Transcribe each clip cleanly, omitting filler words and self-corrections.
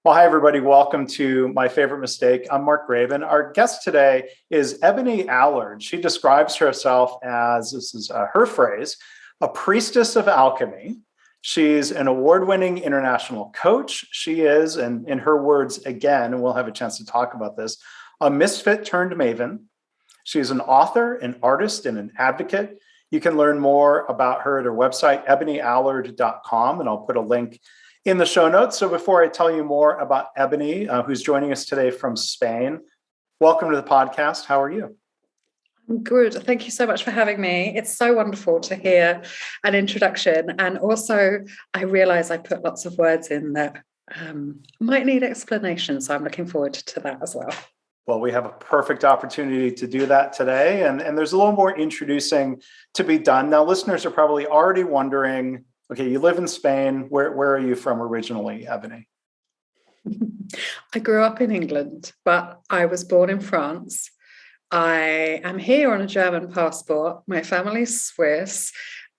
Well, hi, everybody. Welcome to My Favorite Mistake. I'm Mark Graven. Our guest today is Ebonie Allard. She describes herself as, this is her phrase, a priestess of alchemy. She's an award-winning international coach. She is, and in her words again, and we'll have a chance to talk about this, a misfit turned maven. She's an author, an artist, and an advocate. You can learn more about her at her website, ebonieallard.com, and I'll put a link in the show notes. So before I tell you more about Ebonie, who's joining us today from Spain, welcome to the podcast. How are you? I'm good. Thank you so much for having me. It's so wonderful to hear an introduction. And also, I realize I put lots of words in that might need explanation. So I'm looking forward to that as well. Well, we have a perfect opportunity to do that today. And there's a little more introducing to be done. Now, listeners are probably already wondering, okay, you live in Spain. Where are you from originally, Ebonie? I grew up in England, but I was born in France. I am here on a German passport. My family's Swiss.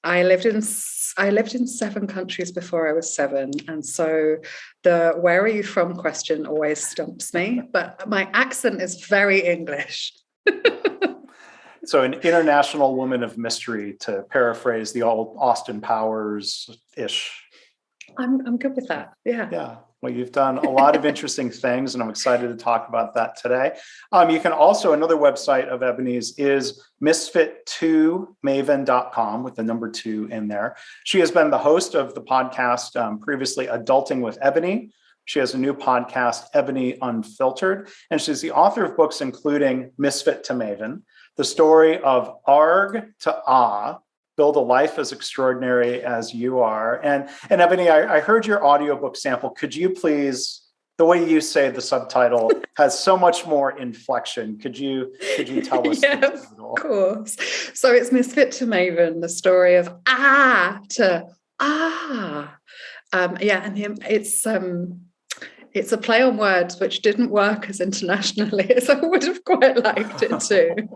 I lived in 7 countries before I was 7. And so the where are you from question always stumps me, but my accent is very English. So an international woman of mystery, to paraphrase the old Austin Powers-ish. I'm good with that. Yeah. Yeah. Well, you've done a lot of interesting things, and I'm excited to talk about that today. You can also, another website of Ebonie's is misfit2maven.com with the number 2 in there. She has been the host of the podcast previously, Adulting with Ebonie. She has a new podcast, Ebonie Unfiltered, and she's the author of books including Misfit to Maven, The Story of Argh to Ahhh, Build a Life as Extraordinary as You Are. And Ebonie, I heard your audiobook sample. Could you please, the way you say the subtitle has so much more inflection. Could you tell us Yeah, the title? Of course. So it's Misfit to Maven, the story of Ahhh to Ahhh. And it's a play on words which didn't work as internationally as I would have quite liked it to.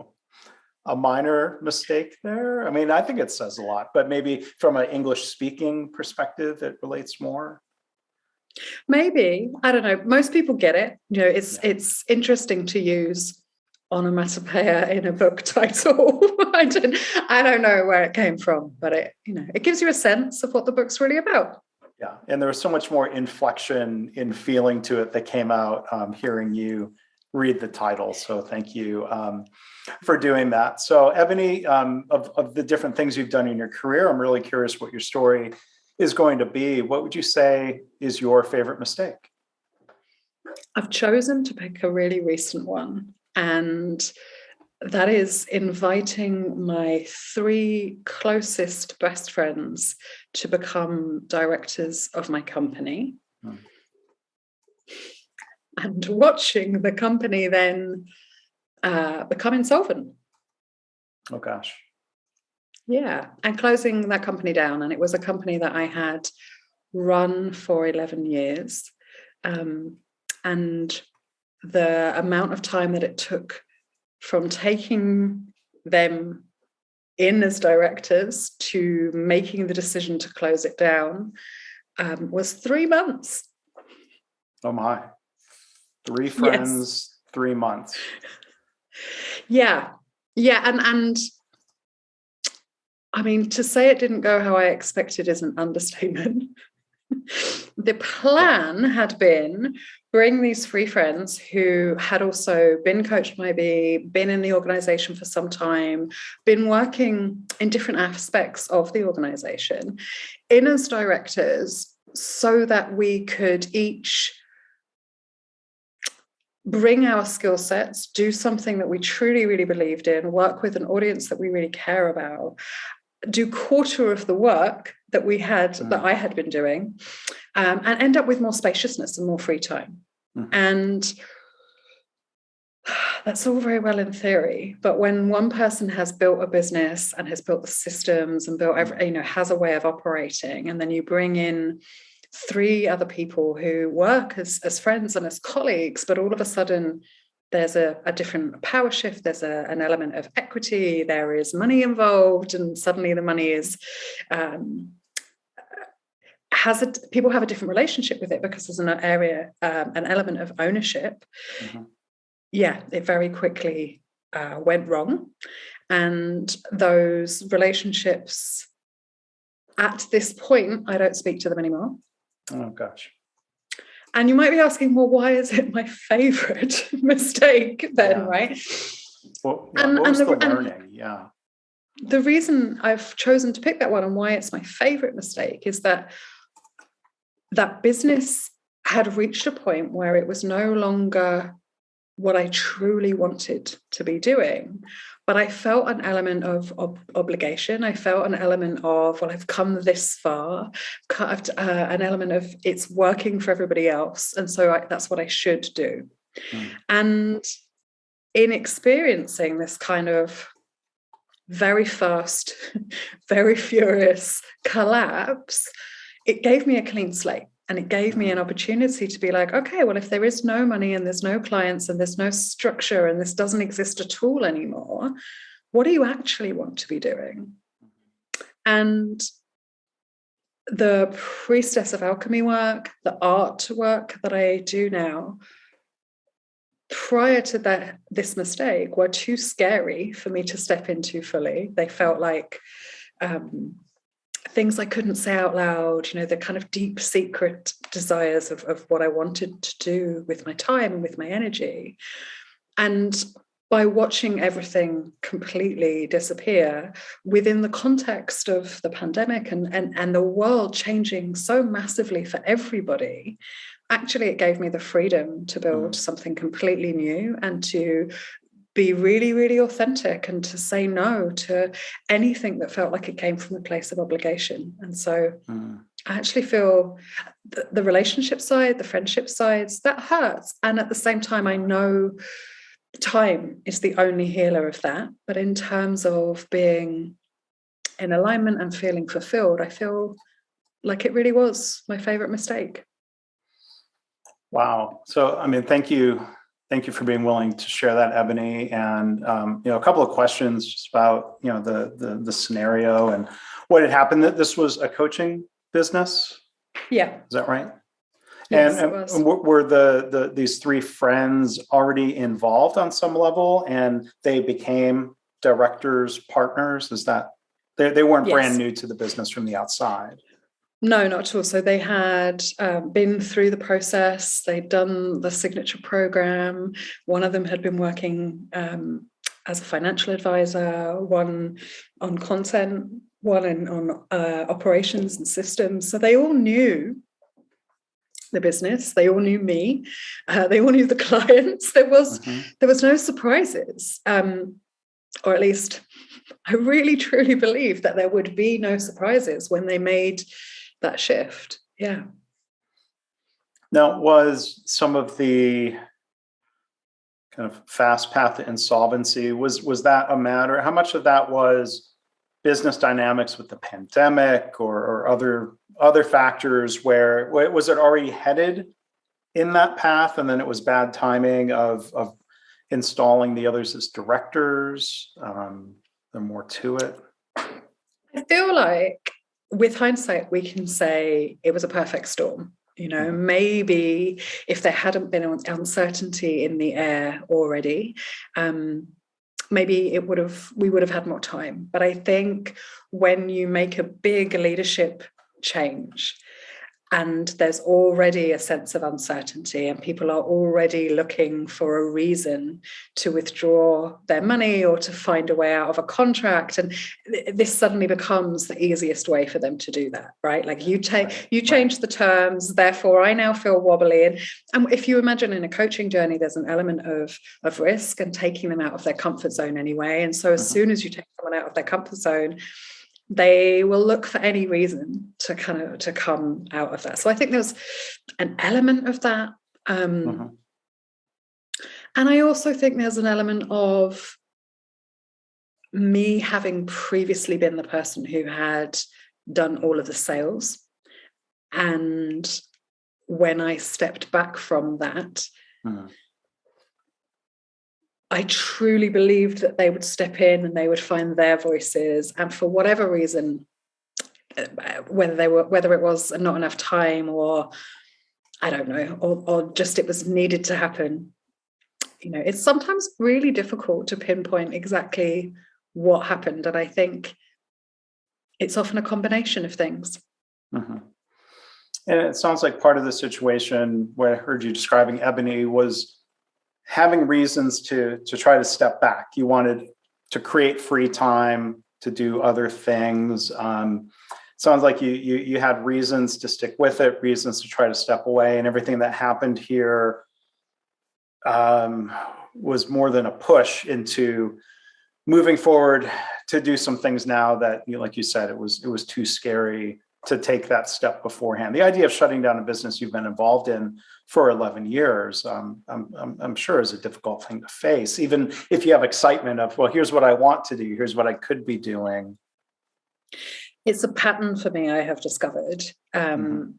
A minor mistake there? I mean, I think it says a lot, but maybe from an English speaking perspective, it relates more. Maybe, I don't know. Most people get it. You know, it's interesting to use onomatopoeia in a book title. I don't know where it came from, but it gives you a sense of what the book's really about. Yeah, and there was so much more inflection in feeling to it that came out hearing you read the title. So thank you for doing that. So Ebonie, of the different things you've done in your career, I'm really curious what your story is going to be. What would you say is your favorite mistake? I've chosen to pick a really recent one, and that is inviting my 3 closest best friends to become directors of my company. And watching the company then become insolvent. Oh, gosh. Yeah, and closing that company down. And it was a company that I had run for 11 years. And the amount of time that it took from taking them in as directors to making the decision to close it down was 3 months. Oh, my. 3 friends, yes. 3 months. Yeah. And I mean, to say it didn't go how I expected is an understatement. The plan had been bring these 3 friends who had also been coached by me, been in the organization for some time, been working in different aspects of the organization, in as directors, so that we could each bring our skill sets, do something that we truly, really believed in, work with an audience that we really care about, do quarter of the work that that I had been doing, and end up with more spaciousness and more free time. And that's all very well in theory, but when one person has built a business and has built the systems and built has a way of operating, and then you bring in 3 other people who work as friends and as colleagues, but all of a sudden there's a different power shift, there's an element of equity, there is money involved, and suddenly the money is people have a different relationship with it because there's an area, an element of ownership. Yeah, it very quickly went wrong. And those relationships, at this point, I don't speak to them anymore. Oh, gosh. And you might be asking, well, why is it my favorite mistake then, right? Well, yeah, what was the learning? Yeah. The reason I've chosen to pick that one and why it's my favorite mistake is that that business had reached a point where it was no longer what I truly wanted to be doing. But I felt an element of obligation. I felt an element of, well, I've come this far, an element of it's working for everybody else. And so that's what I should do. And in experiencing this kind of very fast, very furious collapse, it gave me a clean slate. And it gave me an opportunity to be like, okay, well, if there is no money and there's no clients and there's no structure and this doesn't exist at all anymore, what do you actually want to be doing? And the Priestess of Alchemy work, the art work that I do now, prior to this mistake, were too scary for me to step into fully. They felt like things I couldn't say out loud, the kind of deep secret desires of what I wanted to do with my time and with my energy. And by watching everything completely disappear within the context of the pandemic and the world changing so massively for everybody, actually it gave me the freedom to build something completely new and to be really, really authentic and to say no to anything that felt like it came from a place of obligation. And so I actually feel the relationship side, the friendship sides, that hurts. And at the same time, I know time is the only healer of that. But in terms of being in alignment and feeling fulfilled, I feel like it really was my favorite mistake. Wow. So, I mean, thank you. Thank you for being willing to share that, Ebonie. And a couple of questions just about the scenario and what had happened. That this was a coaching business. Yeah, is that right? Yes, and it was. were these three friends already involved on some level, and they became directors, partners? Is that they weren't brand new to the business from the outside? No, not at all. So they had been through the process. They'd done the signature program. One of them had been working as a financial advisor, one on content, one on operations and systems. So they all knew the business. They all knew me. They all knew the clients. There was no surprises, or at least I really truly believe that there would be no surprises when they made that shift. Yeah. Now, was some of the kind of fast path to insolvency, was that a matter? How much of that was business dynamics with the pandemic or other factors? Where was it already headed in that path, and then it was bad timing of installing the others as directors? There's more to it. I feel like with hindsight, we can say it was a perfect storm. Maybe if there hadn't been uncertainty in the air already, maybe we would have had more time. But I think when you make a big leadership change and there's already a sense of uncertainty and people are already looking for a reason to withdraw their money or to find a way out of a contract, and this suddenly becomes the easiest way for them to do that, right? Like you change the terms, therefore I now feel wobbly. And if you imagine in a coaching journey, there's an element of risk and taking them out of their comfort zone anyway. And so as soon as you take someone out of their comfort zone, they will look for any reason to come out of that. So I think there's an element of that. And I also think there's an element of me having previously been the person who had done all of the sales. And when I stepped back from that, I truly believed that they would step in and they would find their voices. And for whatever reason, whether it was not enough time, or I don't know, or just it was needed to happen. It's sometimes really difficult to pinpoint exactly what happened, and I think it's often a combination of things. Mm-hmm. And it sounds like part of the situation where I heard you describing Ebonie was having reasons to try to step back. You wanted to create free time to do other things. Sounds like you had reasons to stick with it, reasons to try to step away, and everything that happened here was more than a push into moving forward to do some things now that, like you said, it was too scary to take that step beforehand. The idea of shutting down a business you've been involved in for 11 years, I'm sure is a difficult thing to face, even if you have excitement of, well, here's what I want to do, here's what I could be doing. It's a pattern for me, I have discovered, I don't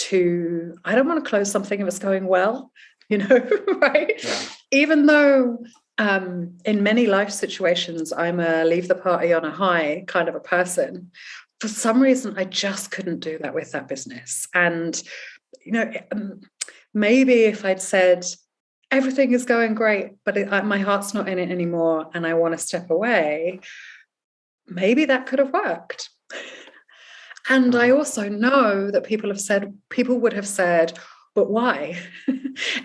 want to close something if it's going well, right? Yeah. Even though in many life situations, I'm a leave the party on a high kind of a person, for some reason, I just couldn't do that with that business. And, maybe if I'd said, everything is going great, but my heart's not in it anymore, and I want to step away, maybe that could have worked. And I also know that people would have said, but why?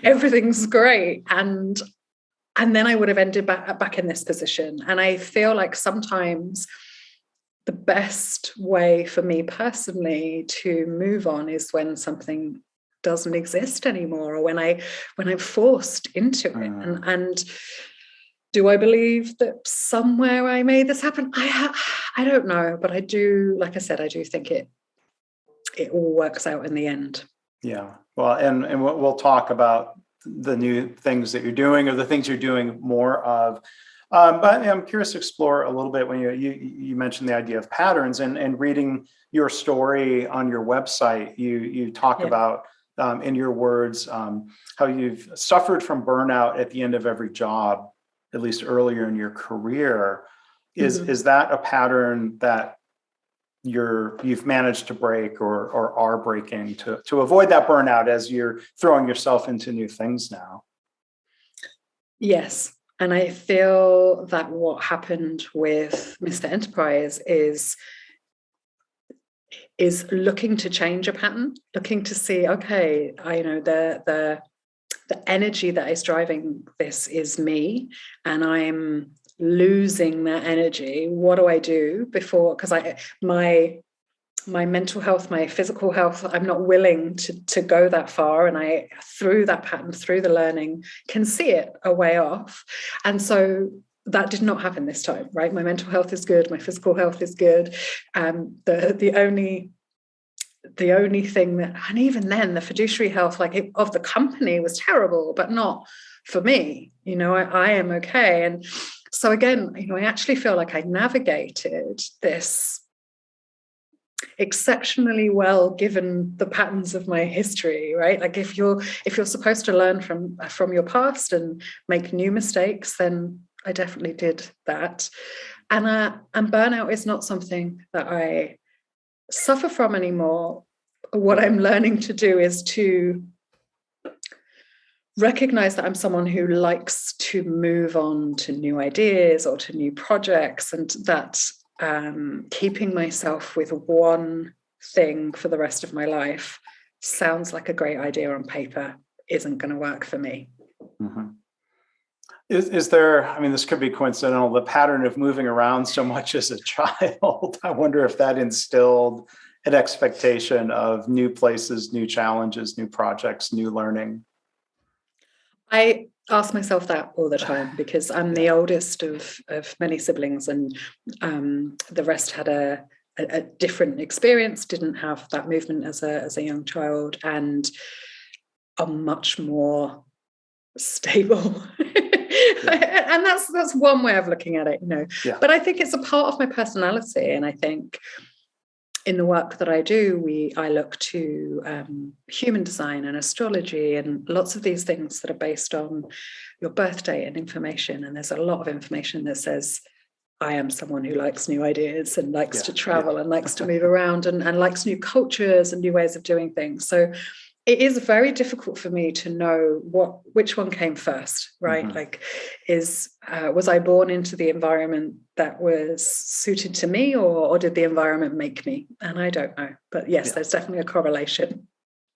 Everything's great. And then I would have ended back in this position. And I feel like sometimes the best way for me personally to move on is when something doesn't exist anymore, or when I'm forced into it. And do I believe that somewhere I made this happen? I don't know, but I do, like I said, I do think it all works out in the end. Yeah. Well, and we'll talk about the new things that you're doing, or the things you're doing more of. But I'm curious to explore a little bit when you mentioned the idea of patterns, and reading your story on your website, you talk about, in your words, how you've suffered from burnout at the end of every job, at least earlier in your career. Is that a pattern that you've managed to break, or are breaking to avoid that burnout as you're throwing yourself into new things now? Yes. And I feel that what happened with Mr. Enterprise is looking to change a pattern, looking to see, okay, I know the energy that is driving this is me, and I'm losing that energy. What do I do before? Because my mental health, my physical health, I'm not willing to go that far. And I, through that pattern, through the learning, can see it a way off. And so that did not happen this time, right? My mental health is good. My physical health is good. The only thing that, and even then, the fiduciary health, of the company was terrible, but not for me. I am okay. And so again, I actually feel like I navigated this exceptionally well, given the patterns of my history, right? Like if you're supposed to learn from your past and make new mistakes, then I definitely did that. And burnout is not something that I suffer from anymore. What I'm learning to do is to recognize that I'm someone who likes to move on to new ideas or to new projects, and that keeping myself with one thing for the rest of my life sounds like a great idea on paper, isn't going to work for me. Mm-hmm. Is there, this could be coincidental, the pattern of moving around so much as a child, I wonder if that instilled an expectation of new places, new challenges, new projects, new learning? I ask myself that all the time, because I'm the oldest of many siblings, and the rest had a different experience, didn't have that movement as a young child, and are much more stable. And that's one way of looking at it, But I think it's a part of my personality, and I think in the work that I do, I look to human design and astrology and lots of these things that are based on your birth date and information. And there's a lot of information that says I am someone who likes new ideas and likes to travel and likes to move around and likes new cultures and new ways of doing things. So it is very difficult for me to know which one came first, right? Like, was I born into the environment that was suited to me, or did the environment make me? And I don't know. But yes, there's definitely a correlation.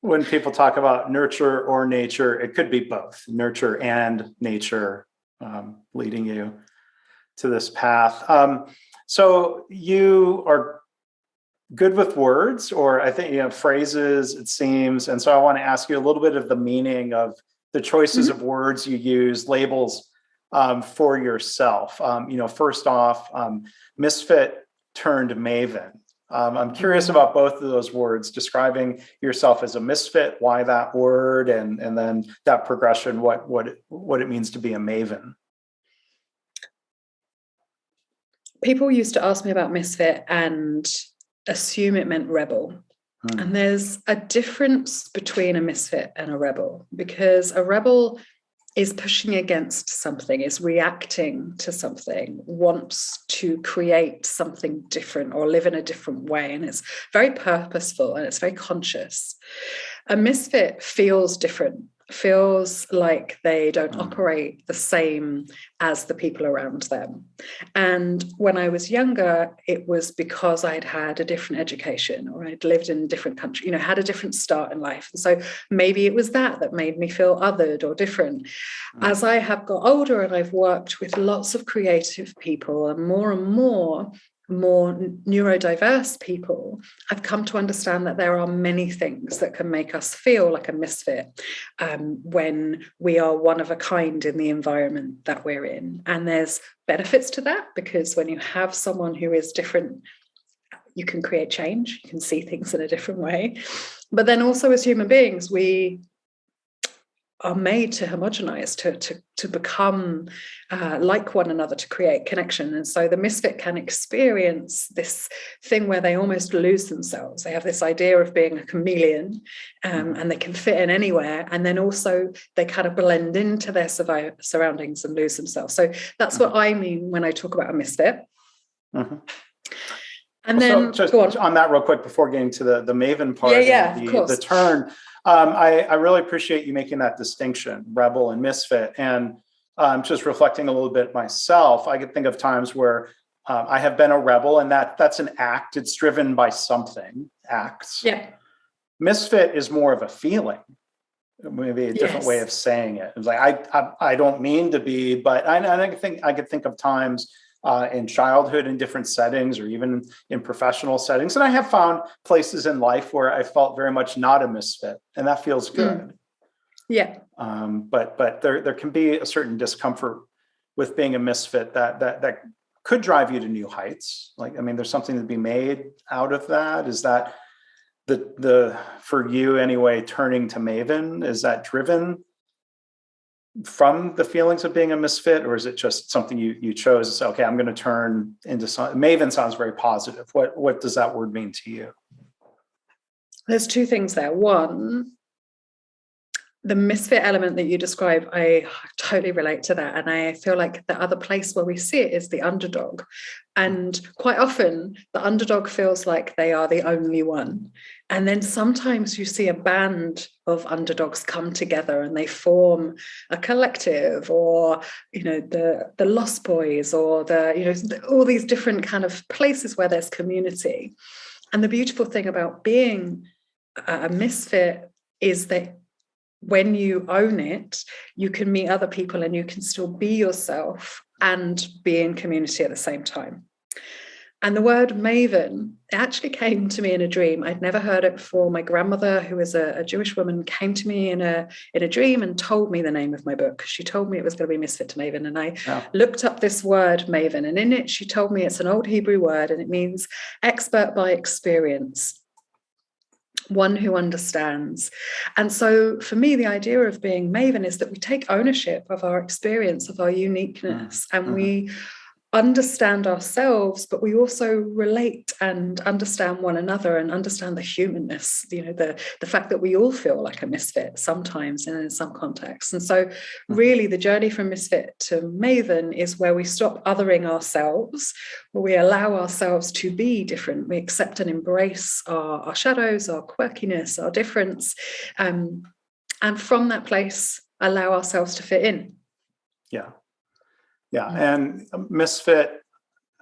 When people talk about nurture or nature, it could be both, nurture and nature leading you to this path. So you are good with words, or I think, phrases, it seems. And so I want to ask you a little bit of the meaning of the choices of words you use, labels for yourself. First off, Misfit turned Maven. I'm curious about both of those words, describing yourself as a misfit, why that word, and then that progression, what it means to be a Maven. People used to ask me about misfit and assume it meant rebel. And there's a difference between a misfit and a rebel, because a rebel is pushing against something, is reacting to something, wants to create something different or live in a different way. And it's very purposeful and it's very conscious. A misfit feels different, feels like they don't operate the same as the people around them. And when I was younger, it was because I'd had a different education, or I'd lived in a different country, had a different start in life. And so maybe it was that made me feel othered or different. As I have got older and I've worked with lots of creative people and more neurodiverse people, I've come to understand that there are many things that can make us feel like a misfit when we are one of a kind in the environment that we're in. And there's benefits to that, because when you have someone who is different, you can create change, you can see things in a different way. But then also, as human beings, we are made to homogenize, to become like one another, to create connection. And so the misfit can experience this thing where they almost lose themselves. They have this idea of being a chameleon, and they can fit in anywhere. And then also they kind of blend into their surroundings and lose themselves. So that's what I mean when I talk about a misfit. And then just on that real quick before getting to the Maven part, the turn. I really appreciate you making that distinction, rebel and misfit. And just reflecting a little bit myself, I could think of times where I have been a rebel, and that's an act. It's driven by something, acts. Yeah. Misfit is more of a feeling, maybe a different way of saying it. It's like, I don't mean to be, but I could think of times in childhood in different settings, or even in professional settings. And I have found places in life where I felt very much not a misfit, and that feels good. But there can be a certain discomfort with being a misfit that could drive you to new heights. There's something to be made out of that. Is that the for you anyway, turning to Maven, is that driven from the feelings of being a misfit, or is it just something you chose to say, okay, I'm going to turn into something? Maven sounds very positive. What does that word mean to you? There's two things there. One, the misfit element that you describe, I totally relate to that. And I feel like the other place where we see it is the underdog. And quite often the underdog feels like they are the only one. And then sometimes you see a band of underdogs come together and they form a collective, or, the Lost Boys, or all these different kind of places where there's community. And the beautiful thing about being a misfit is that when you own it, you can meet other people and you can still be yourself and be in community at the same time. And the word Maven, it actually came to me in a dream. I'd never heard it before. My grandmother, who is a Jewish woman, came to me in a dream and told me the name of my book. She told me it was going to be Misfit to Maven. And I looked up this word Maven, and in it, she told me it's an old Hebrew word, and it means expert by experience, one who understands. And so for me, the idea of being Maven is that we take ownership of our experience, of our uniqueness, and we understand ourselves, but we also relate and understand one another and understand the humanness, the fact that we all feel like a misfit sometimes and in some contexts. And so really the journey from misfit to maven is where we stop othering ourselves, where we allow ourselves to be different. We accept and embrace our shadows, our quirkiness, our difference, and from that place allow ourselves to fit in. Yeah, and misfit,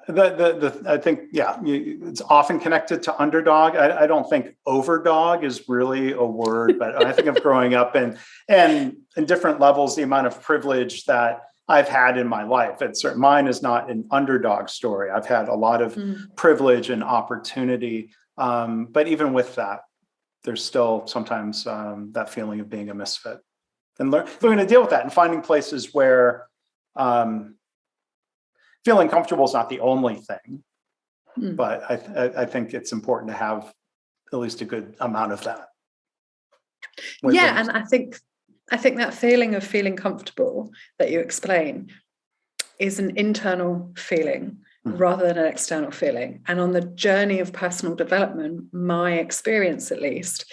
I think, it's often connected to underdog. I don't think overdog is really a word, but I think of growing up and in different levels, the amount of privilege that I've had in my life. Mine is not an underdog story. I've had a lot of privilege and opportunity, but even with that, there's still sometimes that feeling of being a misfit, and learning to deal with that and finding places where feeling comfortable is not the only thing, but I think it's important to have at least a good amount of that. And I think that feeling of feeling comfortable that you explain is an internal feeling rather than an external feeling. And on the journey of personal development, my experience at least,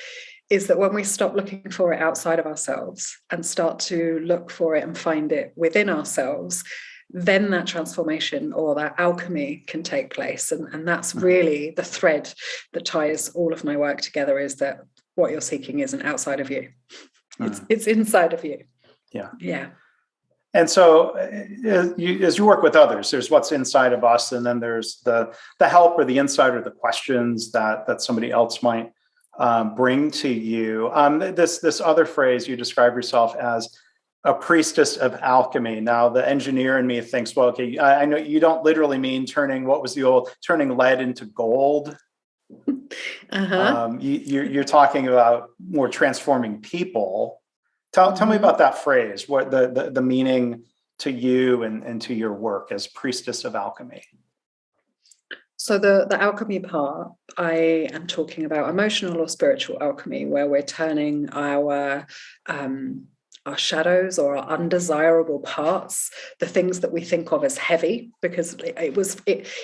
is that when we stop looking for it outside of ourselves and start to look for it and find it within ourselves, then that transformation or that alchemy can take place. And that's really the thread that ties all of my work together, is that what you're seeking isn't outside of you. It's inside of you. Yeah. And so as you work with others, there's what's inside of us, and then there's the help or the insight or the questions that somebody else might bring to you. This other phrase, you describe yourself as a priestess of alchemy. Now, the engineer in me thinks, well, okay, I know you don't literally mean turning lead into gold. You're talking about more transforming people. Tell me about that phrase, what the meaning to you and to your work as priestess of alchemy. So the alchemy part, I am talking about emotional or spiritual alchemy, where we're turning our shadows or our undesirable parts, the things that we think of as heavy, because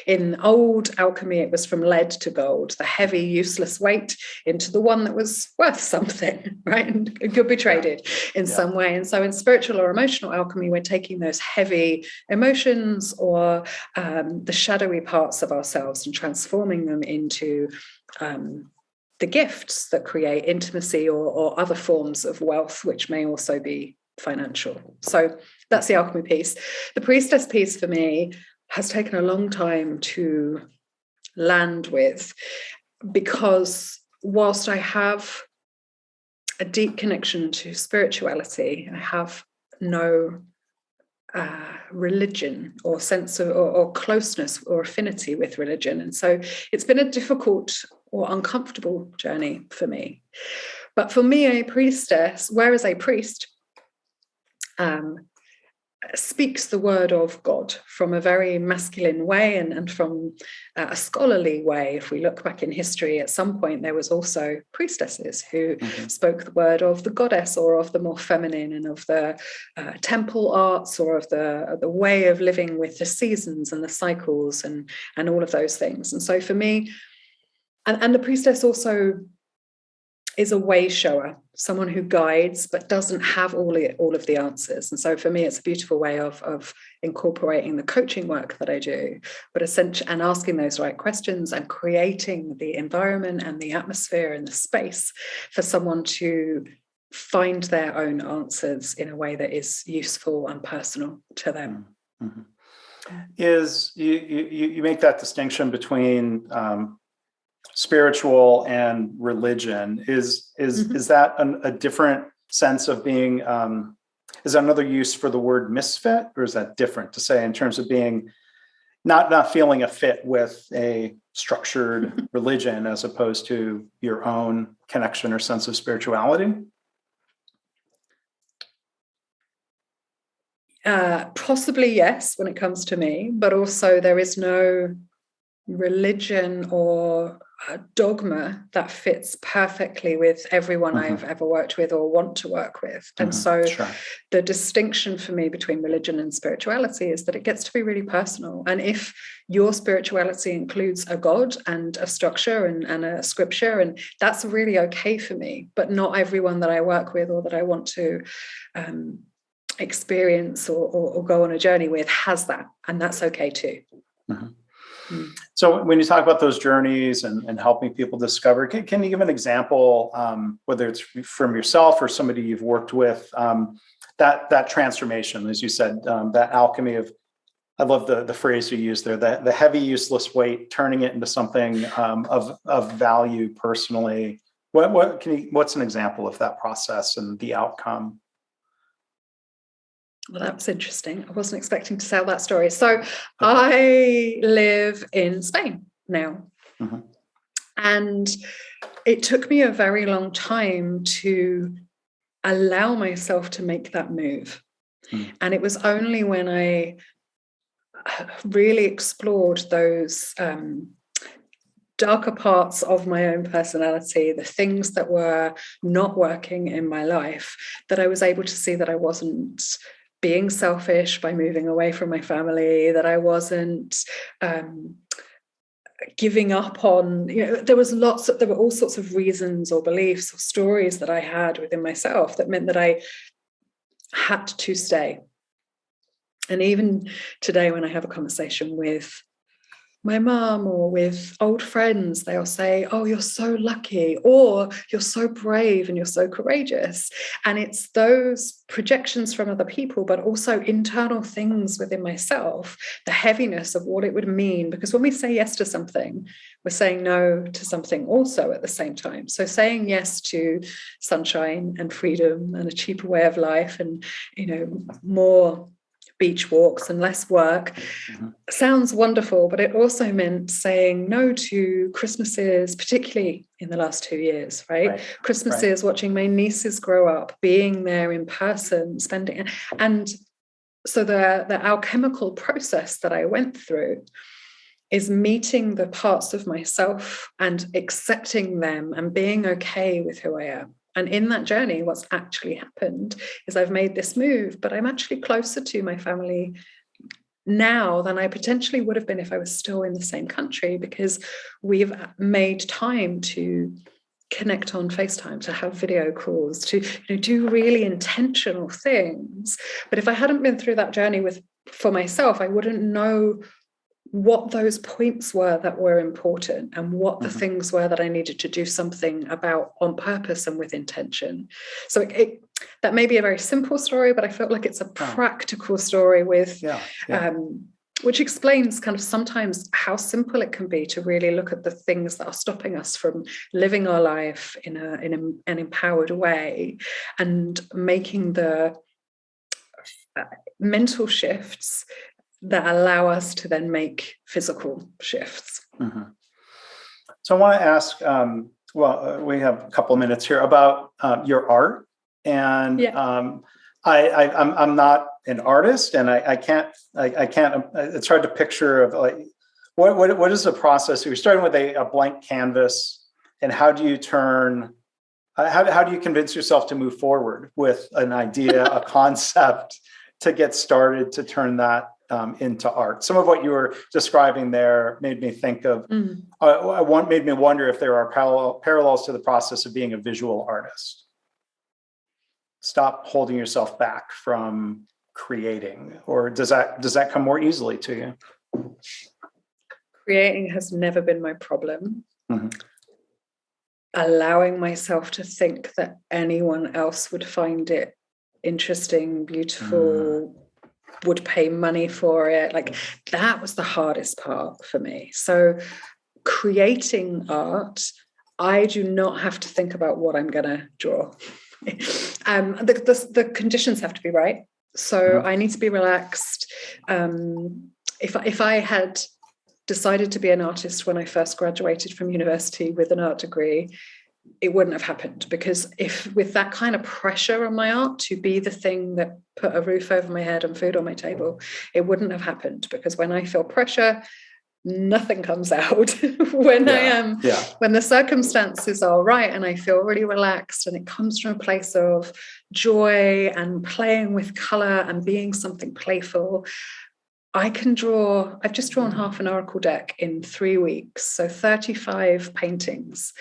in old alchemy, it was from lead to gold, the heavy, useless weight into the one that was worth something, right? And it could be traded in some way. And so in spiritual or emotional alchemy, we're taking those heavy emotions or the shadowy parts of ourselves and transforming them into the gifts that create intimacy or other forms of wealth, which may also be financial. So that's the alchemy piece. The priestess piece for me has taken a long time to land with, because whilst I have a deep connection to spirituality, I have no religion or sense of or closeness or affinity with religion. And so it's been a difficult or uncomfortable journey for me. But for me, a priestess, whereas a priest speaks the word of God from a very masculine way and from a scholarly way. If we look back in history, at some point there was also priestesses who spoke the word of the goddess or of the more feminine and of the temple arts or of the way of living with the seasons and the cycles and all of those things. And so for me, and the priestess also is a way shower, someone who guides but doesn't have all of the answers. And so for me, it's a beautiful way of incorporating the coaching work that I do, but essentially, and asking those right questions and creating the environment and the atmosphere and the space for someone to find their own answers in a way that is useful and personal to them. Is you make that distinction between spiritual and religion. Is that a different sense of being, is that another use for the word misfit, or is that different to say in terms of being not feeling a fit with a structured religion as opposed to your own connection or sense of spirituality? Possibly yes, when it comes to me, but also there is no religion or a dogma that fits perfectly with everyone I've ever worked with or want to work with. And so the distinction for me between religion and spirituality is that it gets to be really personal. And if your spirituality includes a God and a structure and a scripture, and that's really okay for me, but not everyone that I work with or that I want to experience or go on a journey with has that. And that's okay too. So when you talk about those journeys and helping people discover, can you give an example, whether it's from yourself or somebody you've worked with, that transformation, as you said, that alchemy of, I love the phrase you used there, the heavy, useless weight, turning it into something of value personally. What's an example of that process and the outcome? Well, that was interesting. I wasn't expecting to tell that story. So I live in Spain now. And it took me a very long time to allow myself to make that move. And it was only when I really explored those darker parts of my own personality, the things that were not working in my life, that I was able to see that I wasn't being selfish by moving away from my family, that I wasn't giving up on, there were all sorts of reasons or beliefs or stories that I had within myself that meant that I had to stay. And even today, when I have a conversation with my mum or with old friends, they'll say, oh, you're so lucky, or you're so brave and you're so courageous. And it's those projections from other people, but also internal things within myself, the heaviness of what it would mean. Because when we say yes to something, we're saying no to something also at the same time. So saying yes to sunshine and freedom and a cheaper way of life and, more beach walks and less work sounds wonderful, but it also meant saying no to Christmases, particularly in the last 2 years, right? Christmases, watching my nieces grow up, being there in person, spending, and so the alchemical process that I went through is meeting the parts of myself and accepting them and being okay with who I am. And in that journey, what's actually happened is I've made this move, but I'm actually closer to my family now than I potentially would have been if I was still in the same country, because we've made time to connect on FaceTime, to have video calls, to do really intentional things. But if I hadn't been through that journey for myself, I wouldn't know what those points were that were important and what the things were that I needed to do something about on purpose and with intention. So that may be a very simple story, but I felt like it's a practical story with which explains kind of sometimes how simple it can be to really look at the things that are stopping us from living our life in an empowered way and making the mental shifts that allow us to then make physical shifts. So I want to ask, we have a couple of minutes here about your art, and I'm not an artist, and I can't. It's hard to picture of like what is the process? You're starting with a blank canvas, and how do you turn? How do you convince yourself to move forward with an idea, a concept, to get started to turn that into art? Some of what you were describing there made me think of, made me wonder if there are parallels to the process of being a visual artist. Stop holding yourself back from creating, or does that come more easily to you? Creating has never been my problem. Allowing myself to think that anyone else would find it interesting, beautiful, would pay money for it, like that was the hardest part for me. So creating art, I do not have to think about what I'm gonna draw. The conditions have to be right. So I need to be relaxed. If I had decided to be an artist when I first graduated from university with an art degree, it wouldn't have happened, because if with that kind of pressure on my art to be the thing that put a roof over my head and food on my table, it wouldn't have happened. Because when I feel pressure, nothing comes out. When Yeah. when the circumstances are right and I feel really relaxed and it comes from a place of joy and playing with color and being something playful, I've just drawn half an oracle deck in 3 weeks, so 35 paintings,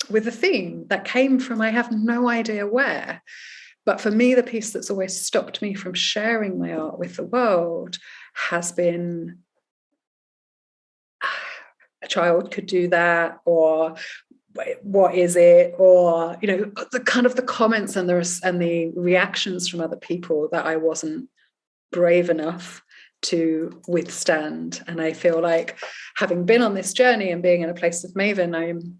with a theme that came from, I have no idea where. But for me, the piece that's always stopped me from sharing my art with the world has been, a child could do that, or what is it, or the kind of the comments and the reactions from other people that I wasn't brave enough to withstand. And I feel like, having been on this journey and being in a place of Maven, I'm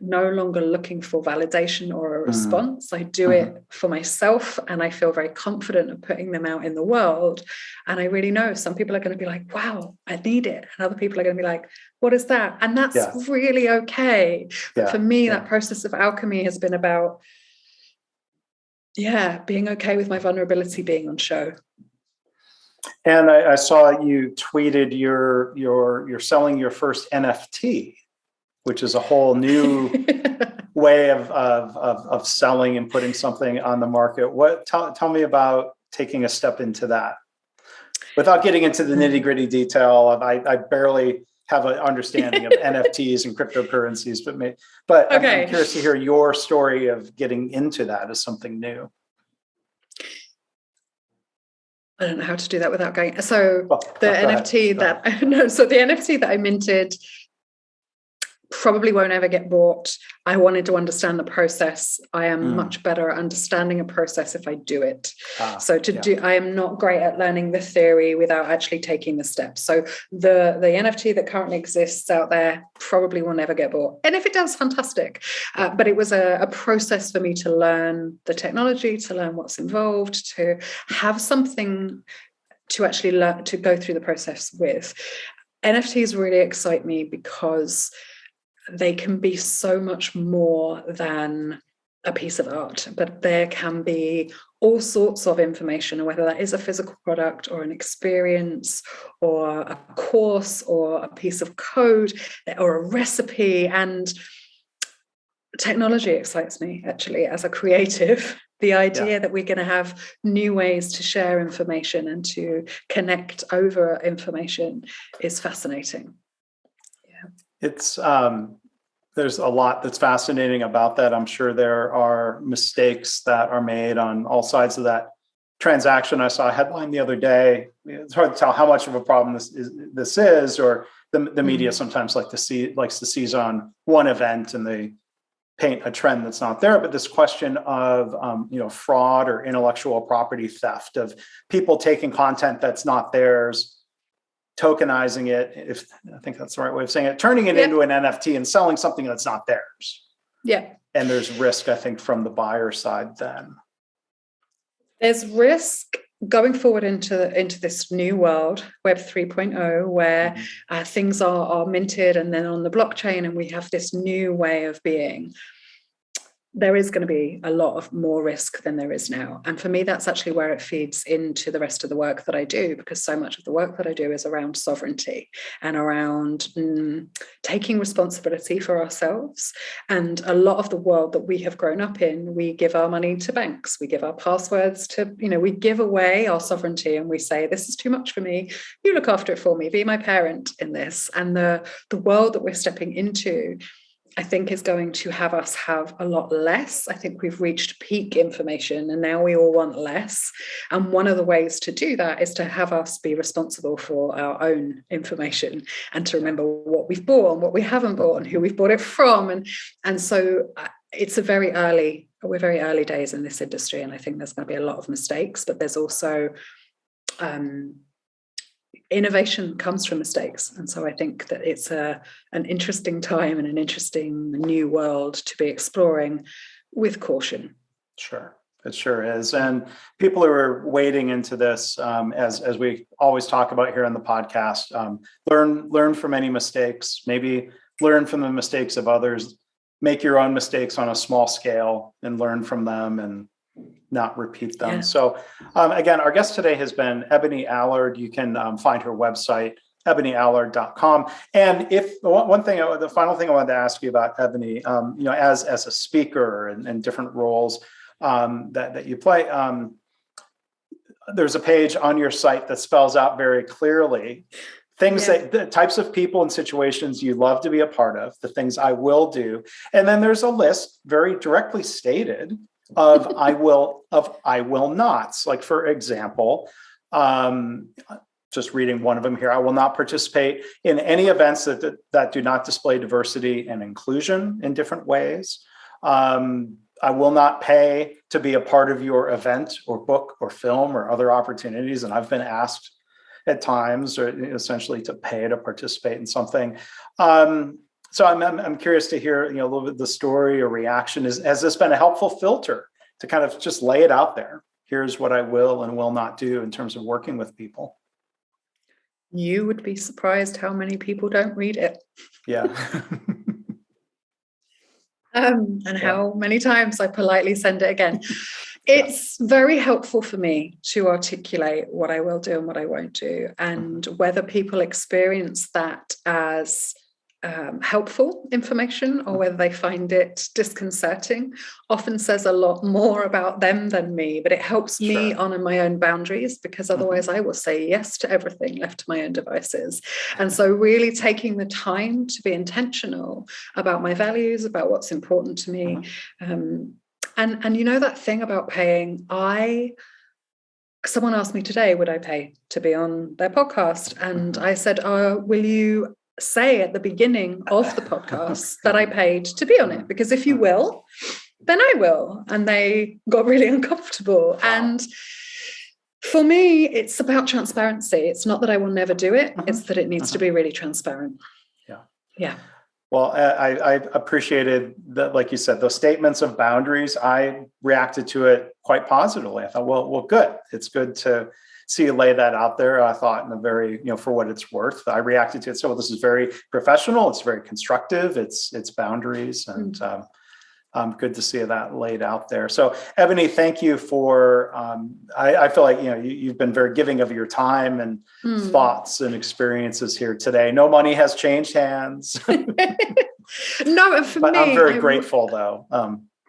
no longer looking for validation or a response. I do it for myself, and I feel very confident of putting them out in the world. And I really know some people are going to be like, wow, I need it. And other people are going to be like, what is that? And that's really okay. But for me, that process of alchemy has been about, being okay with my vulnerability being on show. And I saw you tweeted you're selling your first NFT, which is a whole new way of selling and putting something on the market. Tell me about taking a step into that, without getting into the nitty-gritty detail. I barely have an understanding of NFTs and cryptocurrencies, but okay. I'm curious to hear your story of getting into that as something new. I don't know how to do that without going. So the NFT that I minted probably won't ever get bought. I wanted to understand the process. I am much better at understanding a process if I do it. I am not great at learning the theory without actually taking the steps. So the NFT that currently exists out there probably will never get bought. And if it does, fantastic. But it was a process for me to learn the technology, to learn what's involved, to have something to actually learn, to go through the process with. NFTs really excite me because they can be so much more than a piece of art, but there can be all sorts of information, whether that is a physical product or an experience or a course or a piece of code or a recipe. And technology excites me, actually, as a creative. The idea that we're going to have new ways to share information and to connect over information is fascinating. It's there's a lot that's fascinating about that. I'm sure there are mistakes that are made on all sides of that transaction. I saw a headline the other day. It's hard to tell how much of a problem this is, or the media sometimes likes to seize on one event and they paint a trend that's not there. But this question of fraud or intellectual property theft, of people taking content that's not theirs, tokenizing it, if I think that's the right way of saying it, turning it into an NFT and selling something that's not theirs. Yeah. And there's risk, I think, from the buyer side then. There's risk going forward into this new world, Web 3.0, where things are minted and then on the blockchain, and we have this new way of being. There is going to be a lot of more risk than there is now. And for me, that's actually where it feeds into the rest of the work that I do, because so much of the work that I do is around sovereignty and around taking responsibility for ourselves. And a lot of the world that we have grown up in, we give our money to banks, we give our passwords to, we give away our sovereignty, and we say, this is too much for me. You look after it for me, be my parent in this. And the world that we're stepping into, I think, is going to have us have a lot less. I think we've reached peak information and now we all want less. And one of the ways to do that is to have us be responsible for our own information and to remember what we've bought and what we haven't bought and who we've bought it from. And so we're very early days in this industry. And I think there's going to be a lot of mistakes, but there's also innovation comes from mistakes. And so I think that it's an interesting time and an interesting new world to be exploring with caution. Sure, it sure is. And people who are wading into this, as we always talk about here on the podcast, learn from any mistakes, maybe learn from the mistakes of others, make your own mistakes on a small scale and learn from them and not repeat them. So again, our guest today has been Ebonie Allard. You can find her website EbonieAllard.com. And if the final thing I wanted to ask you about Ebonie, as a speaker and different roles that you play, there's a page on your site that spells out very clearly things that the types of people and situations you love to be a part of, the things I will do. And then there's a list very directly stated of I will nots. Like, for example, just reading one of them here, I will not participate in any events that do not display diversity and inclusion in different ways. I will not pay to be a part of your event or book or film or other opportunities. And I've been asked at times, or essentially to pay to participate in something. So I'm curious to hear, a little bit of the story or reaction. Has this been a helpful filter to kind of just lay it out there? Here's what I will and will not do in terms of working with people. You would be surprised how many people don't read it. Yeah. And how many times I politely send it again. It's very helpful for me to articulate what I will do and what I won't do, and whether people experience that as helpful information or whether they find it disconcerting often says a lot more about them than me, but it helps me honor my own boundaries, because otherwise I will say yes to everything left to my own devices. And so really taking the time to be intentional about my values, about what's important to me. And that thing about paying, someone asked me today, would I pay to be on their podcast? And I said, will you say at the beginning of the podcast that I paid to be on it? Because if you will, then I will. And they got really uncomfortable. And for me, it's about transparency. It's not that I will never do it. It's that it needs to be really transparent. Yeah. Well, I appreciated that, like you said, those statements of boundaries. I reacted to it quite positively. I thought, well, good. It's good to see you lay that out there. I thought in a very, for what it's worth. I reacted to it. So this is very professional. It's very constructive. It's boundaries, and good to see that laid out there. So Ebonie, thank you for, I feel like, you've been very giving of your time and thoughts and experiences here today. No money has changed hands. No, for but me, I'm very grateful though.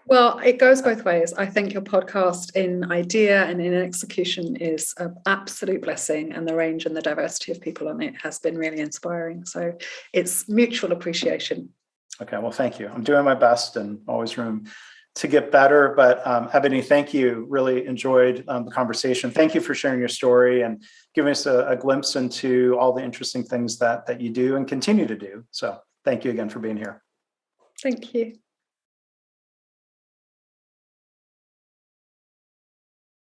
Well, it goes both ways. I think your podcast in idea and in execution is an absolute blessing, and the range and the diversity of people on it has been really inspiring. So it's mutual appreciation. Okay, well, thank you. I'm doing my best, and always room to get better. But Ebonie, thank you. Really enjoyed the conversation. Thank you for sharing your story and giving us a glimpse into all the interesting things that you do and continue to do. So thank you again for being here. Thank you.